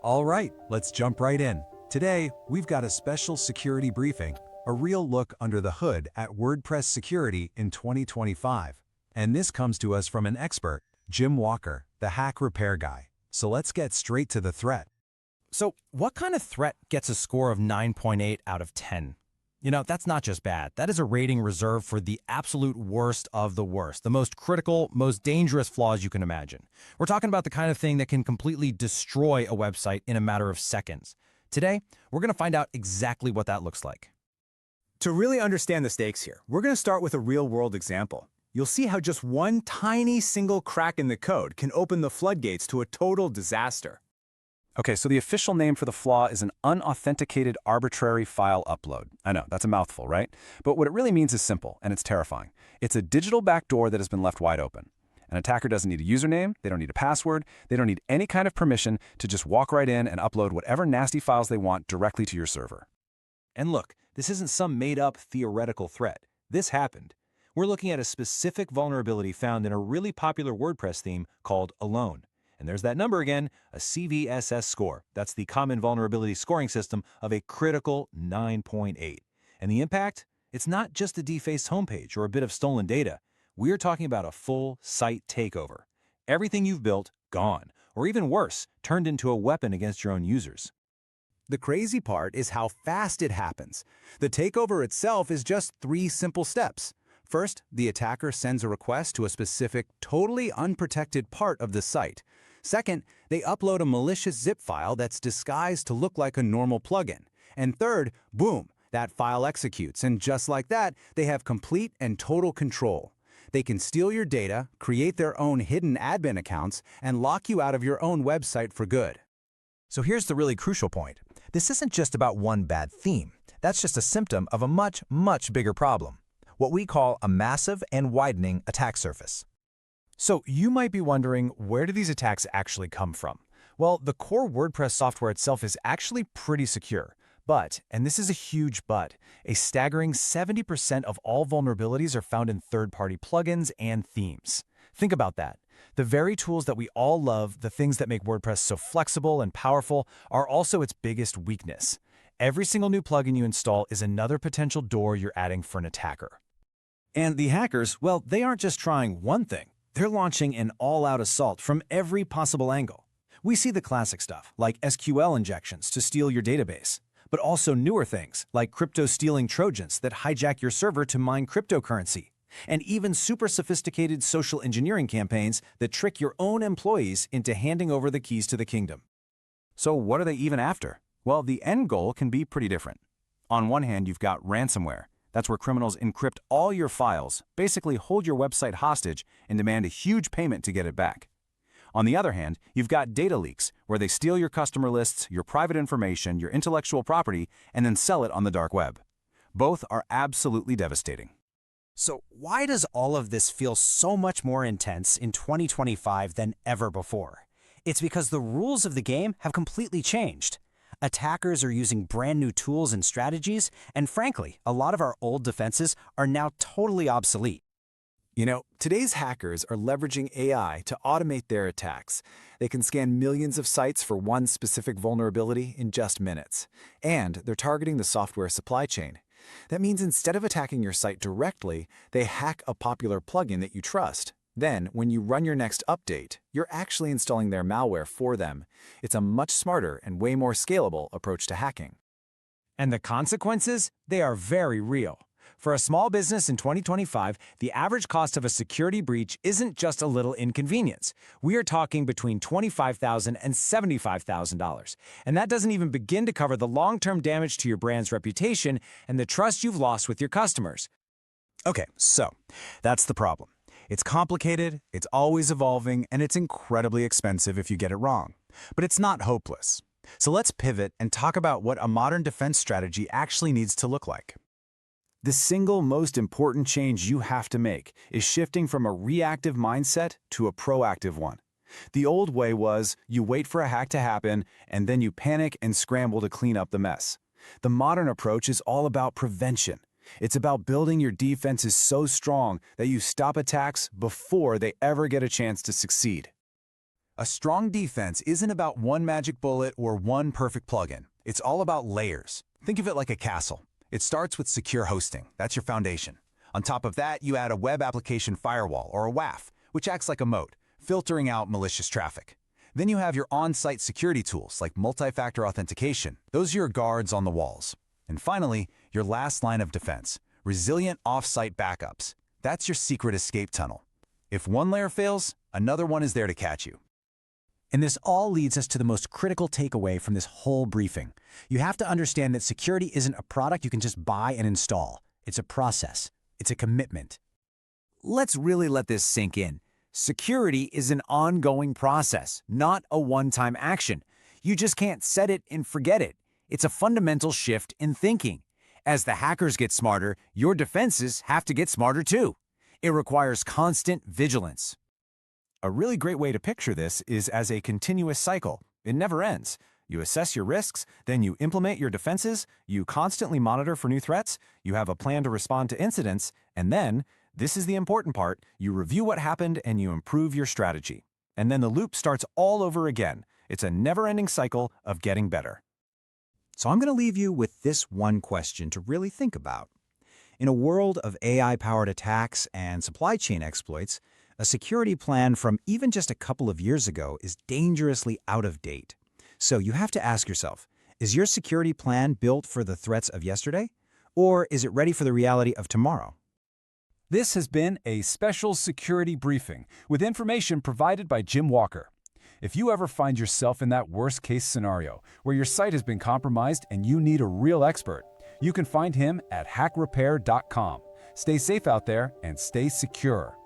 All right, let's jump right in. Today, we've got a special security briefing, a real look under the hood at WordPress security in 2025. And this comes to us from an expert, Jim Walker, the hack repair guy. So let's get straight to the threat. So what kind of threat gets a score of 9.8 out of 10? That's not just bad. That is a rating reserved for the absolute worst of the worst, the most critical, most dangerous flaws you can imagine. We're talking about the kind of thing that can completely destroy a website in a matter of seconds. Today, we're going to find out exactly what that looks like. To really understand the stakes here, we're going to start with a real-world example. You'll see how just one tiny single crack in the code can open the floodgates to a total disaster. Okay, so the official name for the flaw is an unauthenticated arbitrary file upload. I know, that's a mouthful, right? But what it really means is simple, and it's terrifying. It's a digital backdoor that has been left wide open. An attacker doesn't need a username, they don't need a password, they don't need any kind of permission to just walk right in and upload whatever nasty files they want directly to your server. And look, this isn't some made-up theoretical threat. This happened. We're looking at a specific vulnerability found in a really popular WordPress theme called Alone. And there's that number again, a CVSS score. That's the common vulnerability scoring system of a critical 9.8. And the impact? It's not just a defaced homepage or a bit of stolen data. We're talking about a full site takeover. Everything you've built, gone. Or even worse, turned into a weapon against your own users. The crazy part is how fast it happens. The takeover itself is just 3 simple steps. First, the attacker sends a request to a specific, totally unprotected part of the site. Second, they upload a malicious zip file that's disguised to look like a normal plugin. And third, boom, that file executes, and just like that, they have complete and total control. They can steal your data, create their own hidden admin accounts, and lock you out of your own website for good. So here's the really crucial point. This isn't just about one bad theme. That's just a symptom of a much, much bigger problem. What we call a massive and widening attack surface. So you might be wondering, where do these attacks actually come from? Well, the core WordPress software itself is actually pretty secure. But, and this is a huge but, a staggering 70% of all vulnerabilities are found in third-party plugins and themes. Think about that. The very tools that we all love, the things that make WordPress so flexible and powerful, are also its biggest weakness. Every single new plugin you install is another potential door you're adding for an attacker. And the hackers, well, they aren't just trying one thing. They're launching an all-out assault from every possible angle. We see the classic stuff, like SQL injections to steal your database, but also newer things, like crypto-stealing Trojans that hijack your server to mine cryptocurrency, and even super sophisticated social engineering campaigns that trick your own employees into handing over the keys to the kingdom. So what are they even after? Well, the end goal can be pretty different. On one hand, you've got ransomware. That's where criminals encrypt all your files, basically hold your website hostage, and demand a huge payment to get it back. On the other hand, you've got data leaks, where they steal your customer lists, your private information, your intellectual property, and then sell it on the dark web. Both are absolutely devastating. So why does all of this feel so much more intense in 2025 than ever before? It's because the rules of the game have completely changed. Attackers are using brand new tools and strategies, and frankly, a lot of our old defenses are now totally obsolete. Today's hackers are leveraging AI to automate their attacks. They can scan millions of sites for one specific vulnerability in just minutes. And they're targeting the software supply chain. That means instead of attacking your site directly, they hack a popular plugin that you trust. Then, when you run your next update, you're actually installing their malware for them. It's a much smarter and way more scalable approach to hacking. And the consequences? They are very real. For a small business in 2025, the average cost of a security breach isn't just a little inconvenience. We are talking between $25,000 and $75,000. And that doesn't even begin to cover the long-term damage to your brand's reputation and the trust you've lost with your customers. Okay, so that's the problem. It's complicated, it's always evolving, and it's incredibly expensive if you get it wrong. But it's not hopeless. So let's pivot and talk about what a modern defense strategy actually needs to look like. The single most important change you have to make is shifting from a reactive mindset to a proactive one. The old way was you wait for a hack to happen, and then you panic and scramble to clean up the mess. The modern approach is all about prevention. It's about building your defenses so strong that you stop attacks before they ever get a chance to succeed. A strong defense isn't about one magic bullet or one perfect plugin. It's all about layers. Think of it like a castle. It starts with secure hosting. That's your foundation. On top of that, you add a web application firewall, or a WAF, which acts like a moat, filtering out malicious traffic. Then you have your on-site security tools like multi-factor authentication. Those are your guards on the walls. And finally, your last line of defense, resilient off-site backups. That's your secret escape tunnel. If one layer fails, another one is there to catch you. And this all leads us to the most critical takeaway from this whole briefing. You have to understand that security isn't a product you can just buy and install. It's a process. It's a commitment. Let's really let this sink in. Security is an ongoing process, not a one-time action. You just can't set it and forget it. It's a fundamental shift in thinking. As the hackers get smarter, your defenses have to get smarter too. It requires constant vigilance. A really great way to picture this is as a continuous cycle. It never ends. You assess your risks, then you implement your defenses, you constantly monitor for new threats, you have a plan to respond to incidents, and then, this is the important part, you review what happened and you improve your strategy. And then the loop starts all over again. It's a never-ending cycle of getting better. So I'm going to leave you with this one question to really think about. In a world of AI-powered attacks and supply chain exploits, a security plan from even just a couple of years ago is dangerously out of date. So you have to ask yourself, is your security plan built for the threats of yesterday? Or is it ready for the reality of tomorrow? This has been a special security briefing with information provided by Jim Walker. If you ever find yourself in that worst-case scenario where your site has been compromised and you need a real expert, you can find him at hackrepair.com. Stay safe out there and stay secure.